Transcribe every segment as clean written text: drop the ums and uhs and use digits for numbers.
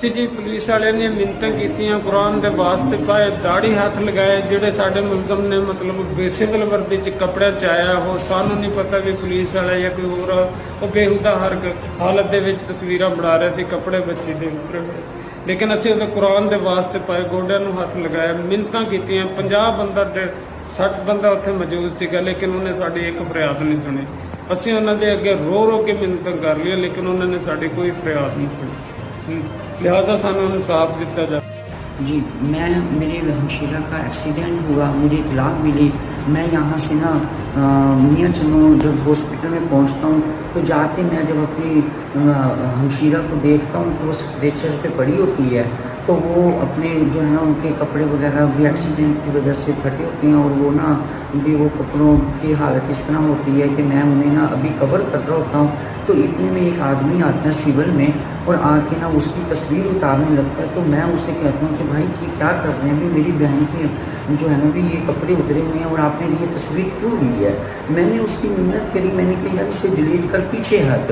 जी police वाले ने मिन्नतां कीतियां, कुरान के वास्ते पाए, दाढ़ी हाथ लगाए। जिहड़े साडे मुलजम ने मतलब बेसिवल वर्दी च कपड़े च आया, वो सानू नहीं पता भी पुलिस वाला या कोई होर, वो बेहुदा हर हालत दे विच तस्वीरां बना रहे थे, कपड़े बच्चे दे उतरे हुए। लेकिन असीं उहदे कुरान के वास्ते पाए, गोडियां नूं हथ लगाया, मिन्नतां कीतियां। 50 बंदा 60 बंदा उत्थे मौजूद सीगा, लेकिन उन्हें साडी एक फरियाद नहीं सुनी। असीं उन्हां दे अगे रो रो के मिन्नतां कर लिया, लेकिन उन्होंने साडी कोई फरियाद नहीं सुनी। लिहाजा सानू इंसाफ दिता जाए। जी, मैं मेरे हमशीरा का एक्सीडेंट हुआ, मुझे इतला मिली। मैं यहाँ से ना मियाँ चन्नू जब हॉस्पिटल में पहुँचता हूँ तो जाके मैं जब अपनी हमशीरा को देखता हूँ कि वो स्ट्रेचर पे पड़ी होती है, तो वो अपने जो है ना उनके कपड़े वगैरह भी एक्सीडेंट की वजह से फटे होते हैं, और वो ना भी वो कपड़ों की हालत इस तरह होती है कि मैं उन्हें ना अभी कवर कर रहा होता हूँ, तो इतने में एक आदमी आता है सिविल में और आके ना उसकी तस्वीर उतारने लगता है। तो मैं उससे कहता हूँ कि भाई ये क्या कर रहे हैं, भी मेरी बहन के जो है ना भी ये कपड़े उतरे हुए हैं और आपने ये तस्वीर क्यों ली है। मैंने उसकी मिन्नत करी, मैंने कहा यार इसे डिलीट कर, पीछे हट।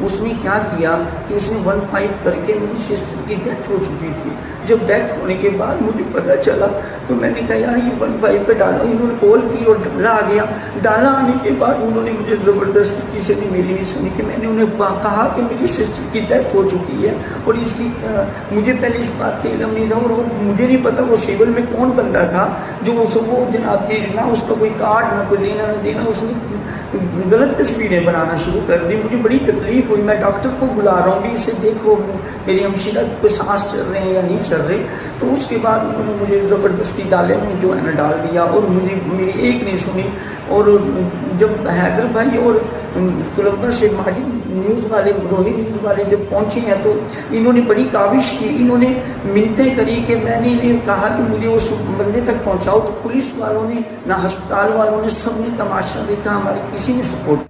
उसने क्या किया कि उसने 15 करके मेरी सिस्टर की डेथ हो चुकी थी। जब डेथ होने के बाद मुझे पता चला तो मैंने कहा यार ये 15 पे डाला। इन्होंने कॉल की और डाला आ गया। डाला आने के बाद उन्होंने मुझे ज़बरदस्ती, किसी ने मेरी नहीं सुनी, कि मैंने उन्हें कहा कि मेरी सिस्टर की डेथ हो चुकी है और इसकी मुझे पहले इस बात का इल्म नहीं था, और वो मुझे नहीं पता वो सिविल में कौन बंदा था जो वो जनाब की ना उसका कोई कार्ड ना कोई लेना ना देना, उसने गलत तस्वीरें बनाना शुरू कर दी। मुझे बड़ी तकलीफ हुई। मैं डॉक्टर को बुला रहा हूँ भी इसे देखो मेरी हमशीरा की कोई सांस चल रहे हैं या नहीं चल रहे। तो उसके बाद उन्होंने मुझे ज़बरदस्ती डाले में जो है ना डाल दिया और मुझे मेरी एक नहीं सुनी। और जब हैदर भाई और कोलंबा से माडी न्यूज़ वाले, रोहित न्यूज़ वाले जब पहुँचे हैं तो इन्होंने बड़ी काविश की, इन्होंने मिन्नतें करी कि मैंने इन्हें कहा कि मुझे उस बंदे तक पहुँचाओ। तो पुलिस वालों ने ना अस्पताल वालों ने, सब ने तमाशा देखा, हमारे किसी ने सपोर्ट